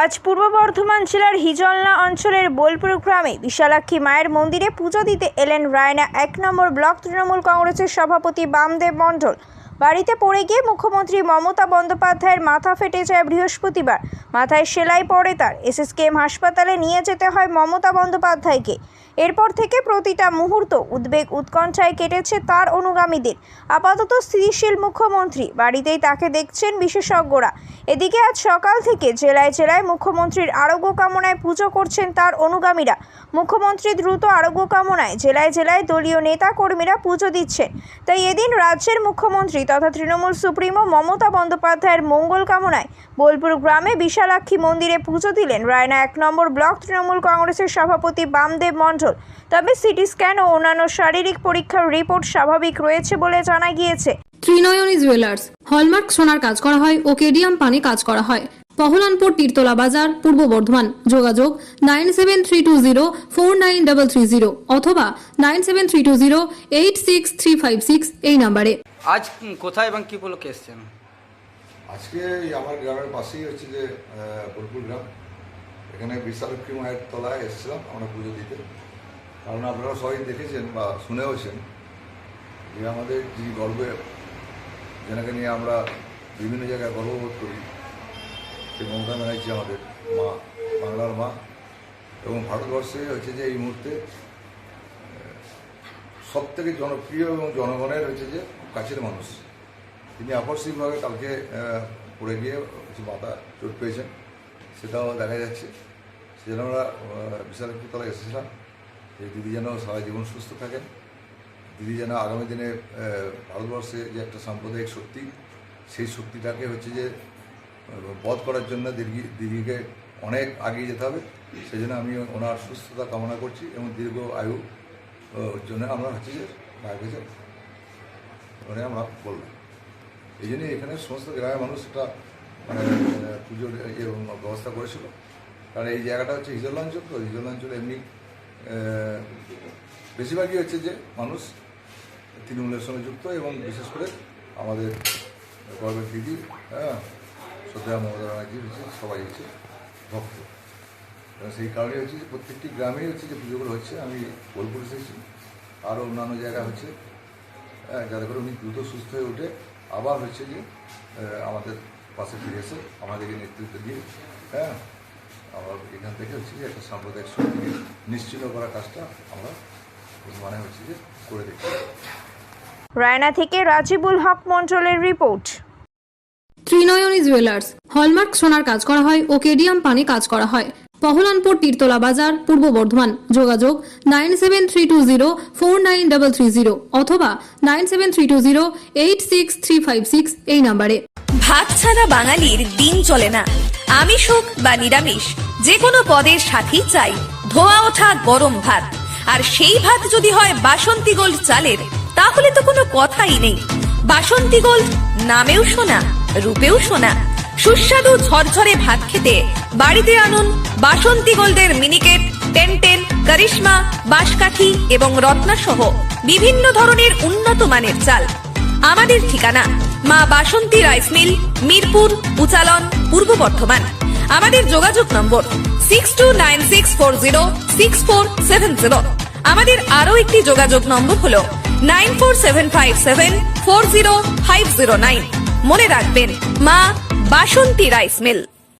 আজ পূর্ব বর্ধমান জেলার হিজলনা অঞ্চলের বোলপুর গ্রামে বিশালাক্ষী মায়ের মন্দিরে পুজো দিতে এলেন রায়না ১ নম্বর ব্লক তৃণমূল কংগ্রেসের সভাপতি বামদেব মণ্ডল। বাড়িতে পড়ে গিয়ে মুখ্যমন্ত্রী মমতা বন্দ্যোপাধ্যায়ের মাথা ফেটে যায় বৃহস্পতিবার। মাথায় সেলাই পড়ে তার। এসএসকেএম হাসপাতালে নিয়ে যেতে হয় মমতা বন্দ্যোপাধ্যায়কে। এরপর থেকে প্রতিটা মুহূর্ত উদ্বেগ উৎকণ্ঠায় কেটেছে তার অনুগামীদের। আপাতত স্থিতিশীল মুখ্যমন্ত্রী, বাড়িতেই তাকে দেখছেন বিশেষজ্ঞরা। এদিকে আজ সকাল থেকে জেলায় জেলায় মুখ্যমন্ত্রীর আরোগ্য কামনায় পুজো করছেন তার অনুগামীরা। মুখ্যমন্ত্রী দ্রুত আরোগ্য কামনায় জেলায় জেলায় দলীয় নেতা কর্মীরা পুজো দিচ্ছেন। তাই এদিন রাজ্যের মুখ্যমন্ত্রী তথা তৃণমূল সুপ্রিমো মমতা বন্দ্যোপাধ্যায়ের মঙ্গল কামনায় বোলপুর গ্রামে বিশালাক্ষী মন্দিরে পুজো দিলেন রায়না ১ নম্বর ব্লক তৃণমূল কংগ্রেসের সভাপতি বামদেব মণ্ডল। তবে সিটি স্ক্যান ও অন্যান্য শারীরিক পরীক্ষার রিপোর্ট স্বাভাবিক রয়েছে বলে জানা গিয়েছে। ত্রিনয়নী জুয়েলার্স হলমার্ক সোনার কাজ করা হয় ও কেডিয়াম পানি কাজ করা হয়। পহলানপুর তীরতলা বাজার, পূর্ব বর্ধমান। যোগাযোগ 9732049330 অথবা 9732086356 এই নম্বরে। আজ কোথায় এবং কি উপলক্ষে এসেছেন? আজকে আমার গ্রামের পাশেই হচ্ছে যে বোলপুর গ্রাম, এখানে বিশালাক্ষী মায়ের তলায় এসেছিলাম আমরা পুজো দিতে। কারণ আপনারা সবাই দেখেছেন বা শুনেওছেন যে আমাদের যিনি গর্বে, যেনাকে নিয়ে আমরা বিভিন্ন জায়গায় গর্ববোধ করি, সেই মমতা ব্যানার্জি আমাদের মা, বাংলার মা, এবং ভারতবর্ষে হচ্ছে যে এই মুহূর্তে সবথেকে জনপ্রিয় এবং জনগণের হচ্ছে যে কাছের মানুষ। তিনি আকস্মিকভাবে কালকে পড়ে গিয়ে কিছু মাথা চোট পেয়েছেন, সেটাও দেখা যাচ্ছে। সেজন্য আমরা বিশালাক্ষী তলায় এসেছিলাম যে দিদি যেন সারা জীবন সুস্থ থাকেন, দিদি যেন আগামী দিনে ভারতবর্ষে যে একটা সাম্প্রদায়িক শক্তি, সেই শক্তিটাকে হচ্ছে যে বধ করার জন্য দিদিকে অনেক আগিয়ে যেতে হবে। সেই জন্য আমি ওনার সুস্থতা কামনা করছি এবং দীর্ঘ আয়ু জন্য আমরা হচ্ছে যে মায়ের কাছে মানে আমরা বললাম। এই জন্যই এখানে সমস্ত গ্রামের মানুষ একটা মানে পুজোর ব্যবস্থা করেছিল। কারণ এই জায়গাটা হচ্ছে হিজল অঞ্চল, তো হিজল অঞ্চলে এমনি বেশিরভাগই হচ্ছে যে মানুষ তৃণমূলের সঙ্গে যুক্ত, এবং বিশেষ করে আমাদের গর্বের দিদি শ্রদ্ধা মমতা ব্যানার্জি হচ্ছে সবাই হচ্ছে ভক্ত। সেই কারণে হচ্ছে যে প্রত্যেকটি গ্রামেই হচ্ছে যে পুজোগুলো হচ্ছে। আমি বোলপুর এসেছি, আরও অন্যান্য জায়গা হচ্ছে, যাতে করে উনি দ্রুত সুস্থ হয়ে উঠে আবার হচ্ছে যে আমাদের পাশে ফিরে এসে আমাদেরকে নেতৃত্ব দিয়ে আমরা এখান থেকে হচ্ছে যে একটা সাম্প্রদায়িক শক্তিকে নিশ্চিত করার কাজটা আমরা মানে হচ্ছে যে করে দেখি। রায়না থেকে রাজিবুল হক মণ্ডলের রিপোর্ট। ত্রিনয়নী জুয়েলার্স হলমার্ক সোনার কাজ করা হয় ও কেডিয়াম পানি কাজ করা হয়। পহলানপুর তীরতলা বাজার, পূর্ব বর্ধমান। যোগাযোগ 9732049330 অথবা 9732086356 এই নম্বরে। ভাত ছাড়া বাঙালির দিন চলে না। আমিষ হোক বা নিরামিষ, যে কোনো পদের সাথেই চাই ধোয়া ওঠা গরম ভাত। আর সেই ভাত যদি হয় বাসন্তী গোল্ড চালের, তাহলে তো কোনো কথাই নেই। বাসন্তী গোল্ড নামেও শোনা, রূপেও শোনা। সুস্বাদু ঝরঝরে ভাত খেতে বাড়িতে আনুন বাসন্তী গোল্ডের মিনিকেট, 1010, করিশ্মা, বাঁশকাঠি এবং রত্না সহ বিভিন্ন ধরনের উন্নত মানের চাল। আমাদের ঠিকানা মা বাসন্তী রাইস মিল, মিরপুর, উচালন, পূর্ব বর্ধমান। আমাদের যোগাযোগ নম্বর 6296406470। আমাদের আরো একটি যোগাযোগ নম্বর হলো 9475740509। মনে রাখবেন, মা বাসন্তী রাইস মিল।